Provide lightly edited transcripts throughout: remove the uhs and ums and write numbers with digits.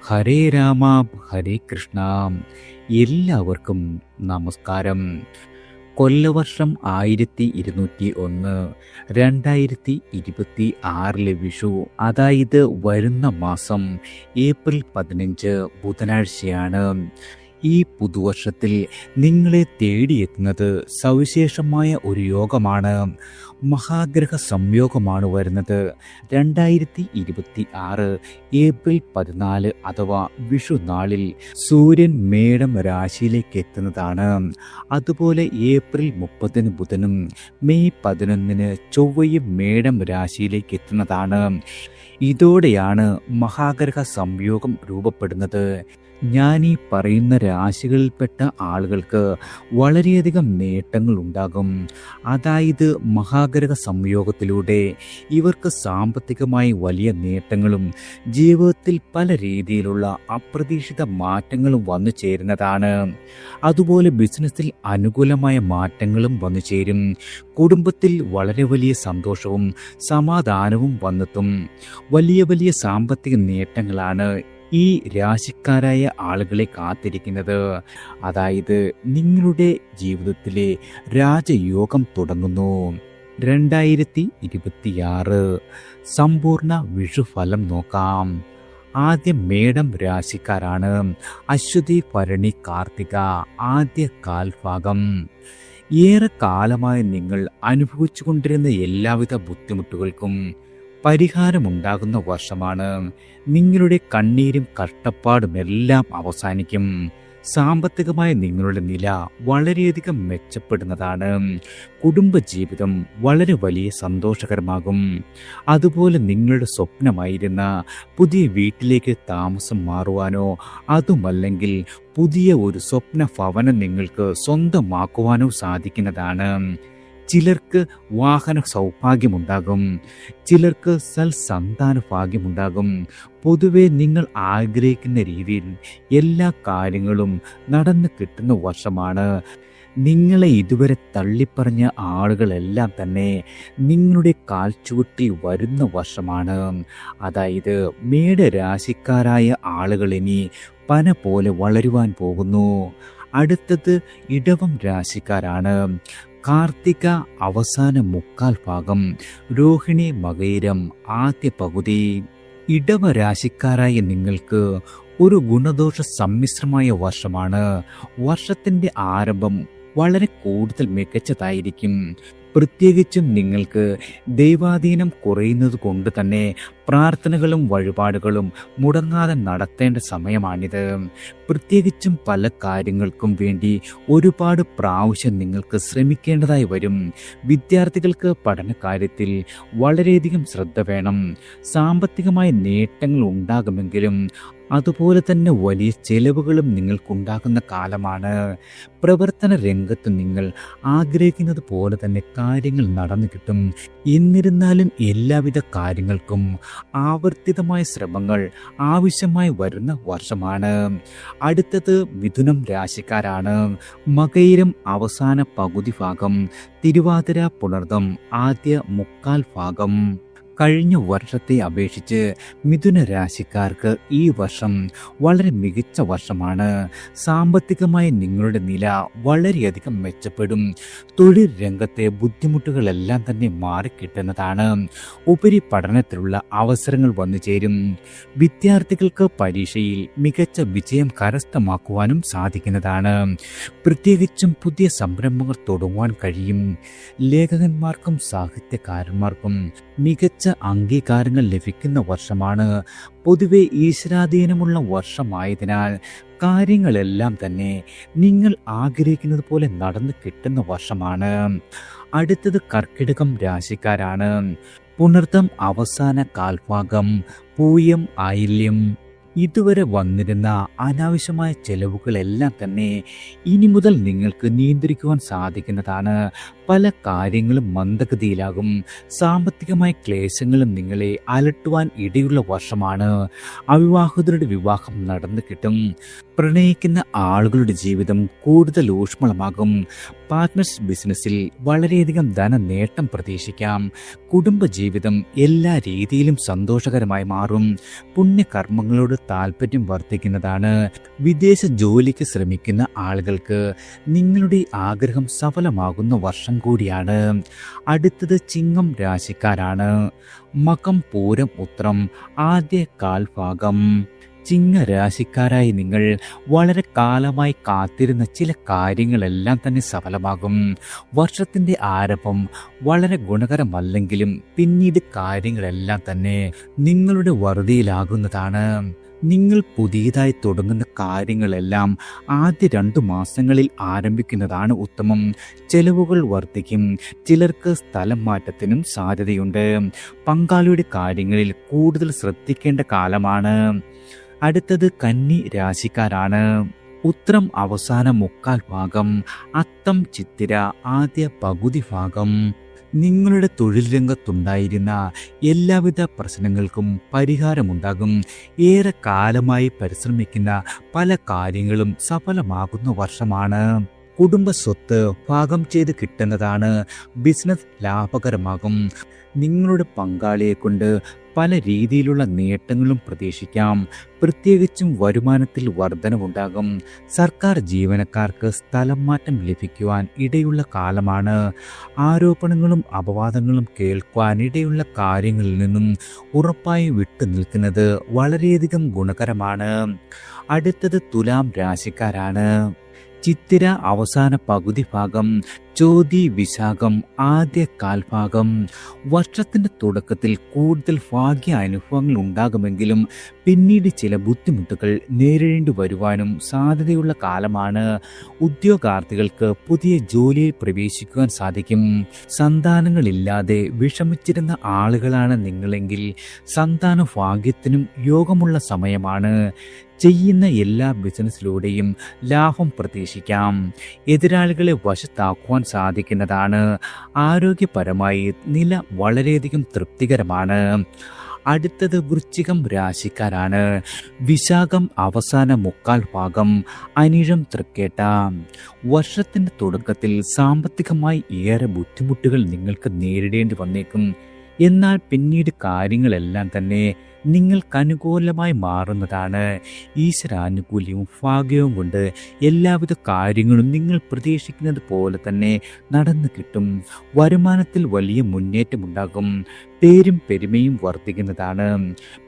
ഹരേ രാമ ഹരേ കൃഷ്ണ. എല്ലാവർക്കും നമസ്കാരം. കൊല്ലവർഷം 1201 2026 വിഷു, അതായത് വരുന്ന മാസം ഏപ്രിൽ 15 ബുധനാഴ്ചയാണ്. ഈ പുതുവർഷത്തിൽ നിങ്ങളെ തേടിയെത്തുന്നത് സവിശേഷമായ ഒരു യോഗമാണ്. മഹാഗ്രഹ സംയോഗമാണ് വരുന്നത്. 2026 ഏപ്രിൽ 14 അഥവാ വിഷു നാളിൽ സൂര്യൻ മേടം രാശിയിലേക്ക് എത്തുന്നതാണ്. അതുപോലെ ഏപ്രിൽ 30 ബുധനും മെയ് 11 ചൊവ്വയും മേടം രാശിയിലേക്ക് എത്തുന്നതാണ്. ഇതോടെയാണ് മഹാഗ്രഹ സംയോഗം രൂപപ്പെടുന്നത്. ഞാൻ ഈ പറയുന്ന രാശികളിൽപ്പെട്ട ആളുകൾക്ക് വളരെയധികം നേട്ടങ്ങൾ ഉണ്ടാകും. അതായത് മഹാഗ്രഹ സംയോഗത്തിലൂടെ ഇവർക്ക് സാമ്പത്തികമായി വലിയ നേട്ടങ്ങളും ജീവിതത്തിൽ പല രീതിയിലുള്ള അപ്രതീക്ഷിത മാറ്റങ്ങളും വന്നു ചേരുന്നതാണ്. അതുപോലെ ബിസിനസ്സിൽ അനുകൂലമായ മാറ്റങ്ങളും വന്നു ചേരും. കുടുംബത്തിൽ വളരെ വലിയ സന്തോഷവും സമാധാനവും വന്നെത്തും. വലിയ വലിയ സാമ്പത്തിക നേട്ടങ്ങളാണ് ഈ രാശിക്കാരായ ആളുകളെ കാത്തിരിക്കുന്നത്. അതായത് നിങ്ങളുടെ ജീവിതത്തിലെ രാജയോഗം തുടങ്ങുന്നു. 2026 സമ്പൂർണ്ണ വിഷുഫലം നോക്കാം. ആദ്യം മേടം രാശിക്കാരാണ്. അശ്വതി, ഭരണി, കാർത്തിക ആദ്യ കാൽഭാഗം. ഏറെ കാലമായി നിങ്ങൾ അനുഭവിച്ചു കൊണ്ടിരുന്ന എല്ലാവിധ ബുദ്ധിമുട്ടുകൾക്കും പരിഹാരമുണ്ടാകുന്ന വർഷമാണ്. നിങ്ങളുടെ കണ്ണീരും കഷ്ടപ്പാടുമെല്ലാം അവസാനിക്കും. സാമ്പത്തികമായ നിങ്ങളുടെ നില വളരെയധികം മെച്ചപ്പെടുന്നതാണ്. കുടുംബജീവിതം വളരെ വലിയ സന്തോഷകരമാകും. അതുപോലെ നിങ്ങളുടെ സ്വപ്നമായിരുന്ന പുതിയ വീട്ടിലേക്ക് താമസം മാറുവാനോ അതുമല്ലെങ്കിൽ പുതിയ ഒരു സ്വപ്ന ഭവനം നിങ്ങൾക്ക് സ്വന്തമാക്കുവാനോ സാധിക്കുന്നതാണ്. ചിലർക്ക് വാഹന സൗഭാഗ്യമുണ്ടാകും, ചിലർക്ക് സൽസന്താന ഭാഗ്യമുണ്ടാകും. പൊതുവെ നിങ്ങൾ ആഗ്രഹിക്കുന്ന രീതിയിൽ എല്ലാ കാര്യങ്ങളും നടന്നു കിട്ടുന്ന വർഷമാണ്. നിങ്ങളെ ഇതുവരെ തള്ളിപ്പറഞ്ഞ ആളുകളെല്ലാം തന്നെ നിങ്ങളുടെ കാൽച്ചുവട്ടി വരുന്ന വർഷമാണ്. അതായത് മേടരാശിക്കാരായ ആളുകൾ ഇനി പന പോലെ വളരുവാൻ പോകുന്നു. അടുത്തത് ഇടവം രാശിക്കാരാണ്. കാർത്തിക അവസാന മുക്കാൽ ഭാഗം, രോഹിണി, മകയിരം ആദ്യ പകുതി. ഇടവ രാശിക്കാരായ നിങ്ങൾക്ക് ഒരു ഗുണദോഷ സമ്മിശ്രമായ വർഷമാണ്. വർഷത്തിൻ്റെ ആരംഭം വളരെ കൂടുതൽ മികച്ചതായിരിക്കും. പ്രത്യേകിച്ചും നിങ്ങൾക്ക് ദൈവാധീനം കുറയുന്നത് കൊണ്ട് തന്നെ പ്രാർത്ഥനകളും വഴിപാടുകളും മുടങ്ങാതെ നടത്തേണ്ട സമയമാണിത്. പ്രത്യേകിച്ചും പല കാര്യങ്ങൾക്കും വേണ്ടി ഒരുപാട് പ്രാവശ്യം നിങ്ങൾക്ക് ശ്രമിക്കേണ്ടതായി വരും. വിദ്യാർത്ഥികൾക്ക് പഠനകാര്യത്തിൽ വളരെയധികം ശ്രദ്ധ വേണം. സാമ്പത്തികമായ നേട്ടങ്ങൾ ഉണ്ടാകുമെങ്കിലും അതുപോലെ തന്നെ വലിയ ചെലവുകളും നിങ്ങൾക്കുണ്ടാകുന്ന കാലമാണ്. പ്രവർത്തന രംഗത്ത് നിങ്ങൾ ആഗ്രഹിക്കുന്നത് പോലെ തന്നെ കാര്യങ്ങൾ നടന്നു കിട്ടും. എന്നിരുന്നാലും എല്ലാവിധ കാര്യങ്ങൾക്കും ആവർത്തിതമായ ശ്രമങ്ങൾ ആവശ്യമായി വരുന്ന വർഷമാണ്. അടുത്തത് മിഥുനം രാശിക്കാരാണ്. മകയിരം അവസാന പകുതി ഭാഗം, തിരുവാതിര, പുണർദം ആദ്യ മുക്കാൽ ഭാഗം. കഴിഞ്ഞ വർഷത്തെ അപേക്ഷിച്ച് മിഥുന രാശിക്കാർക്ക് ഈ വർഷം വളരെ മികച്ച വർഷമാണ്. സാമ്പത്തികമായി നിങ്ങളുടെ നില വളരെയധികം മെച്ചപ്പെടും. തൊഴിൽ രംഗത്തെ ബുദ്ധിമുട്ടുകളെല്ലാം തന്നെ മാറിക്കിട്ടുന്നതാണ്. ഉപരിപഠനത്തിലുള്ള അവസരങ്ങൾ വന്നു ചേരും. വിദ്യാർത്ഥികൾക്ക് പരീക്ഷയിൽ മികച്ച വിജയം കരസ്ഥമാക്കുവാനും സാധിക്കുന്നതാണ്. പ്രത്യേകിച്ചും പുതിയ സംരംഭങ്ങൾ തുടങ്ങുവാൻ കഴിയും. ലേഖകന്മാർക്കും സാഹിത്യകാരന്മാർക്കും മികച്ച അംഗീകാരങ്ങൾ ലഭിക്കുന്ന വർഷമാണ്. പൊതുവെ ഈശ്വരാധീനമുള്ള വർഷമായതിനാൽ കാര്യങ്ങളെല്ലാം തന്നെ നിങ്ങൾ ആഗ്രഹിക്കുന്നത് പോലെ നടന്നു കിട്ടുന്ന വർഷമാണ്. അടുത്തത് കർക്കിടകം രാശിക്കാരാണ്. പുണർദം അവസാന കാൽഭാഗം, പൂയം, ആയില്യം. ഇതുവരെ വന്നിരുന്ന അനാവശ്യമായ ചെലവുകളെല്ലാം തന്നെ ഇനി മുതൽ നിങ്ങൾക്ക് നിയന്ത്രിക്കുവാൻ സാധിക്കുന്നതാണ്. പല കാര്യങ്ങളും മന്ദഗതിയിലാകും. സാമ്പത്തികമായ ക്ലേശങ്ങളും നിങ്ങളെ അലട്ടുവാൻ ഇടയുള്ള വർഷമാണ്. അവിവാഹിതരുടെ വിവാഹം നടന്നു കിട്ടും. പ്രണയിക്കുന്ന ആളുകളുടെ ജീവിതം കൂടുതൽ ഊഷ്മളമാകും. പാർട്ട്നേഴ്സ് ബിസിനസ്സിൽ വളരെയധികം ധന നേട്ടം പ്രതീക്ഷിക്കാം. കുടുംബജീവിതം എല്ലാ രീതിയിലും സന്തോഷകരമായി മാറും. പുണ്യകർമ്മങ്ങളോട് താല്പര്യം വർദ്ധിക്കുന്നതാണ്. വിദേശ ജോലിക്ക് ശ്രമിക്കുന്ന ആളുകൾക്ക് നിങ്ങളുടെ ആഗ്രഹം സഫലമാകുന്ന വർഷം കൂടിയാണ്. അടുത്തത് ചിങ്ങം രാശിക്കാരാണ്. മകം, പൂരം, ഉത്രം ആദ്യ കാൽഭാഗം. ചിങ്ങരാശിക്കാരായി നിങ്ങൾ വളരെ കാലമായി കാത്തിരുന്ന ചില കാര്യങ്ങളെല്ലാം തന്നെ സഫലമാകും. വർഷത്തിന്റെ ആരംഭം വളരെ ഗുണകരമല്ലെങ്കിലും പിന്നീട് കാര്യങ്ങളെല്ലാം തന്നെ നിങ്ങളുടെ വറുതിയിലാകുന്നതാണ്. നിങ്ങൾ പുതിയതായി തുടങ്ങുന്ന കാര്യങ്ങളെല്ലാം ആദ്യ 2 മാസങ്ങളിൽ ആരംഭിക്കുന്നതാണ് ഉത്തമം. ചെലവുകൾ വർദ്ധിക്കും. ചിലർക്ക് സ്ഥലം മാറ്റത്തിനും സാധ്യതയുണ്ട്. പങ്കാളിയുടെ കാര്യങ്ങളിൽ കൂടുതൽ ശ്രദ്ധിക്കേണ്ട കാലമാണ്. അടുത്തത് കന്നി രാശിക്കാരാണ്. ഉത്രം അവസാന 3/4 ഭാഗം, അത്തം ചിത്തിര ആദ്യ പകുതി ഭാഗം. നിങ്ങളുടെ തൊഴിൽ രംഗത്തുണ്ടായിരുന്ന എല്ലാവിധ പ്രശ്നങ്ങൾക്കും പരിഹാരമുണ്ടാകും. ഏറെ കാലമായി പരിശ്രമിക്കുന്ന പല കാര്യങ്ങളും സഫലമാകുന്ന വർഷമാണ്. കുടുംബ സ്വത്ത് ഭാഗം ചെയ്ത് കിട്ടുന്നതാണ്. ബിസിനസ് ലാഭകരമാകും. നിങ്ങളുടെ പങ്കാളിയെ കൊണ്ട് പല രീതിയിലുള്ള നേട്ടങ്ങളും പ്രതീക്ഷിക്കാം. പ്രത്യേകിച്ചും വരുമാനത്തിൽ വർധനവുണ്ടാകും. സർക്കാർ ജീവനക്കാർക്ക് സ്ഥലം മാറ്റം ലഭിക്കുവാൻ ഇടയുള്ള കാലമാണ്. ആരോപണങ്ങളും അപവാദങ്ങളും കേൾക്കുവാൻ ഇടയുള്ള കാര്യങ്ങളിൽ നിന്നും ഉറപ്പായി വിട്ടു നിൽക്കുന്നത് വളരെയധികം ഗുണകരമാണ്. അടുത്തത് തുലാം രാശിക്കാരാണ്. ചിത്തിര അവസാന പകുതി ഭാഗം, ചോതി വിശാഖം ആദ്യ കാൽഭാഗം. വർഷത്തിന്റെ തുടക്കത്തിൽ കൂടുതൽ ഭാഗ്യ അനുഭവങ്ങൾ ഉണ്ടാകുമെങ്കിലും പിന്നീട് ചില ബുദ്ധിമുട്ടുകൾ നേരിടേണ്ടി വരുവാനും സാധ്യതയുള്ള കാലമാണ്. ഉദ്യോഗാർത്ഥികൾക്ക് പുതിയ ജോലിയിൽ പ്രവേശിക്കുവാൻ സാധിക്കും. സന്താനങ്ങളില്ലാതെ വിഷമിച്ചിരുന്ന ആളുകളാണ് നിങ്ങളെങ്കിൽ സന്താന ഭാഗ്യത്തിനും യോഗമുള്ള സമയമാണ്. ചെയ്യുന്ന എല്ലാ ബിസിനസ്സിലൂടെയും ലാഭം പ്രതീക്ഷിക്കാം. എതിരാളികളെ വശത്താക്കുവാൻ സാധിക്കുന്നതാണ്. ആരോഗ്യപരമായി നില വളരെയധികം തൃപ്തികരമാണ്. അടുത്തത് വൃശ്ചികം രാശിക്കാരാണ്. വിശാഖം അവസാന 3/4 ഭാഗം, അനിഴം തൃക്കേട്ട. വർഷത്തിന്റെ തുടക്കത്തിൽ സാമ്പത്തികമായി ഏറെ ബുദ്ധിമുട്ടുകൾ നിങ്ങൾക്ക് നേരിടേണ്ടി വന്നേക്കും. എന്നാൽ പിന്നീട് കാര്യങ്ങളെല്ലാം തന്നെ നിങ്ങൾക്ക് അനുകൂലമായി മാറുന്നതാണ്. ഈശ്വരാനുകൂല്യവും ഭാഗ്യവും കൊണ്ട് എല്ലാവിധ കാര്യങ്ങളും നിങ്ങൾ പ്രതീക്ഷിക്കുന്നത് പോലെ തന്നെ നടന്നു കിട്ടും. വരുമാനത്തിൽ വലിയ മുന്നേറ്റമുണ്ടാകും. പേരും പെരുമയും വർദ്ധിക്കുന്നതാണ്.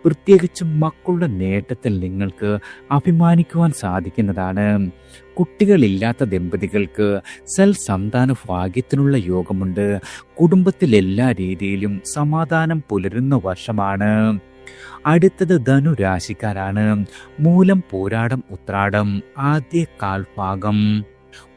പ്രത്യേകിച്ചും മക്കളുടെ നേട്ടത്തിൽ നിങ്ങൾക്ക് അഭിമാനിക്കുവാൻ സാധിക്കുന്നതാണ്. കുട്ടികളില്ലാത്ത ദമ്പതികൾക്ക് സന്താന ഭാഗ്യത്തിനുള്ള യോഗമുണ്ട്. കുടുംബത്തിൽ എല്ലാ രീതിയിലും സമാധാനം പുലരുന്ന വർഷമാണ്. അടുത്തത് ധനുരാശിക്കാരാണ്. മൂലം, പൂരാടം, ഉത്രാടം ആദ്യ കാൽഭാഗം.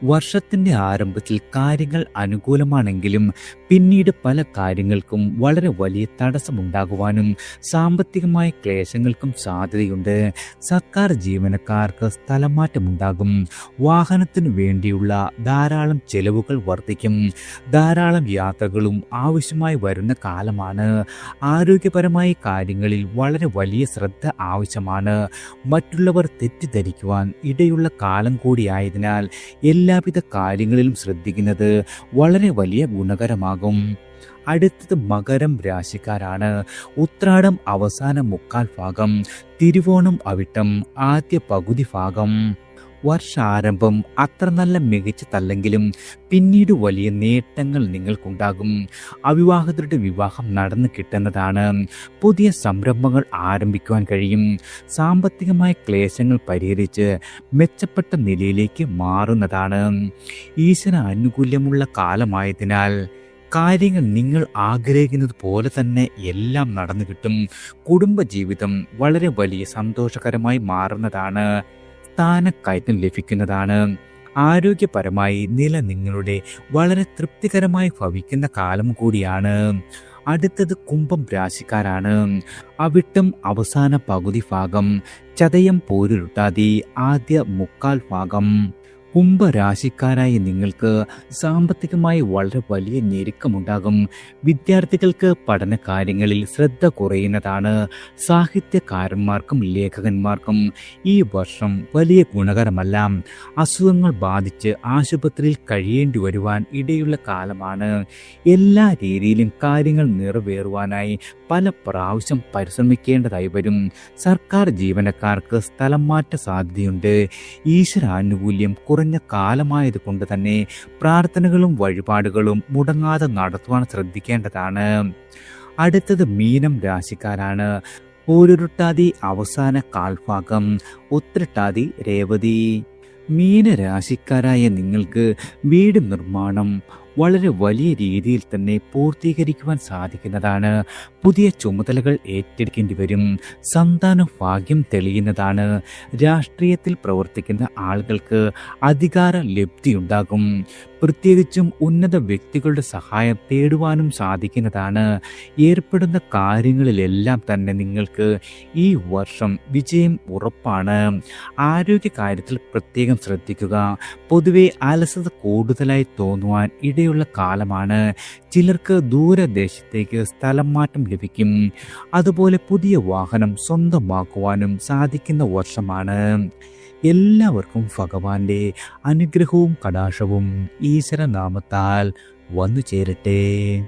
വർഷത്തിന്റെ ആരംഭത്തിൽ കാര്യങ്ങൾ അനുകൂലമാണെങ്കിലും പിന്നീട് പല കാര്യങ്ങൾക്കും വളരെ വലിയ തടസ്സമുണ്ടാകുവാനും സാമ്പത്തികമായ ക്ലേശങ്ങൾക്കും സാധ്യതയുണ്ട്. സർക്കാർ ജീവനക്കാർക്ക് സ്ഥലമാറ്റമുണ്ടാകും. വാഹനത്തിനു വേണ്ടിയുള്ള ധാരാളം ചെലവുകൾ വർദ്ധിക്കും. ധാരാളം യാത്രകളും ആവശ്യമായി വരുന്ന കാലമാണ്. ആരോഗ്യപരമായ കാര്യങ്ങളിൽ വളരെ വലിയ ശ്രദ്ധ ആവശ്യമാണ്. മറ്റുള്ളവർ തെറ്റിദ്ധരിക്കുവാൻ ഇടയുള്ള കാലം കൂടിയായതിനാൽ എല്ലാവിധ കാര്യങ്ങളിലും ശ്രദ്ധിക്കുന്നത് വളരെ വലിയ ഗുണകരമാകും. അടുത്തത് മകരം രാശിക്കാരാണ്. ഉത്രാടം അവസാന 3/4 ഭാഗം, തിരുവോണം അവിട്ടം ആദ്യ പകുതി ഭാഗം. വർഷാരംഭം അത്ര നല്ല മികച്ചതല്ലെങ്കിലും പിന്നീട് വലിയ നേട്ടങ്ങൾ നിങ്ങൾക്കുണ്ടാകും. അവിവാഹിതരുടെ വിവാഹം നടന്നു കിട്ടുന്നതാണ്. പുതിയ സംരംഭങ്ങൾ ആരംഭിക്കുവാൻ കഴിയും. സാമ്പത്തികമായ ക്ലേശങ്ങൾ പരിഹരിച്ച് മെച്ചപ്പെട്ട നിലയിലേക്ക് മാറുന്നതാണ്. ഈശ്വര ആനുകൂല്യമുള്ള കാലമായതിനാൽ കാര്യങ്ങൾ നിങ്ങൾ ആഗ്രഹിക്കുന്നത് പോലെ തന്നെ എല്ലാം നടന്നു കിട്ടും. കുടുംബജീവിതം വളരെ വലിയ സന്തോഷകരമായി മാറുന്നതാണ്. സ്ഥാനക്കയറ്റം ലഭിക്കുന്നതാണ്. ആരോഗ്യപരമായി നില നിങ്ങളുടെ വളരെ തൃപ്തികരമായി ഭവിക്കുന്ന കാലം കൂടിയാണ്. അടുത്തത് കുംഭം രാശിക്കാരാണ്. അവിട്ടം അവസാന പകുതി ഭാഗം, ചതയം പോരുരുട്ടാതി ആദ്യ 3/4 ഭാഗം. കുംഭരാശിക്കാരായ നിങ്ങൾക്ക് സാമ്പത്തികമായി വളരെ വലിയ ഞെരുക്കമുണ്ടാകും. വിദ്യാർത്ഥികൾക്ക് പഠന കാര്യങ്ങളിൽ ശ്രദ്ധ കുറയുന്നതാണ്. സാഹിത്യകാരന്മാർക്കും ലേഖകന്മാർക്കും ഈ വർഷം വലിയ ഗുണകരമല്ല. അസുഖങ്ങൾ ബാധിച്ച് ആശുപത്രിയിൽ കഴിയേണ്ടി വരുവാൻ ഇടയുള്ള കാലമാണ്. എല്ലാ രീതിയിലും കാര്യങ്ങൾ നിറവേറുവാനായി പല പ്രാവശ്യം പരിശ്രമിക്കേണ്ടതായി വരും. സർക്കാർ ജീവനക്കാർക്ക് സ്ഥലം മാറ്റ സാധ്യതയുണ്ട്. ഈശ്വരാനുകൂല്യം കുറഞ്ഞ കാലമായതുകൊണ്ട് തന്നെ പ്രാർത്ഥനകളും വഴിപാടുകളും മുടങ്ങാതെ നടത്തുവാൻ ശ്രദ്ധിക്കേണ്ടതാണ്. അടുത്തത് മീനം രാശിക്കാരാണ്. പൂരുരുട്ടാതി അവസാന കാൽഭാഗം, ഉത്രട്ടാതി രേവതി. മീനരാശിക്കാരായ നിങ്ങൾക്ക് വീട് നിർമ്മാണം വളരെ വലിയ രീതിയിൽ തന്നെ പൂർത്തീകരിക്കുവാൻ സാധിക്കുന്നതാണ്. പുതിയ ചുമതലകൾ ഏറ്റെടുക്കേണ്ടി വരും. സന്താന ഭാഗ്യം തെളിയുന്നതാണ്. രാഷ്ട്രീയത്തിൽ പ്രവർത്തിക്കുന്ന ആളുകൾക്ക് അധികാര ലബ്ധിയുണ്ടാകും. പ്രത്യേകിച്ചും ഉന്നത വ്യക്തികളുടെ സഹായം തേടുവാനും സാധിക്കുന്നതാണ്. ഏർപ്പെടുന്ന കാര്യങ്ങളിലെല്ലാം തന്നെ നിങ്ങൾക്ക് ഈ വർഷം വിജയം ഉറപ്പാണ്. ആരോഗ്യകാര്യത്തിൽ പ്രത്യേകം ശ്രദ്ധിക്കുക. പൊതുവെ അലസത കൂടുതലായി തോന്നുവാൻ ഇടയുള്ള കാലമാണ്. ചിലർക്ക് ദൂരദേശത്തേക്ക് സ്ഥലം മാറ്റം ലഭിക്കും. അതുപോലെ പുതിയ വാഹനം സ്വന്തമാക്കുവാനും സാധിക്കുന്ന വർഷമാണ്. എല്ലാവർക്കും ഭഗവാന്റെ അനുഗ്രഹവും കടാക്ഷവും ഈശ്വരനാമത്താൽ വന്നു ചേരട്ടെ.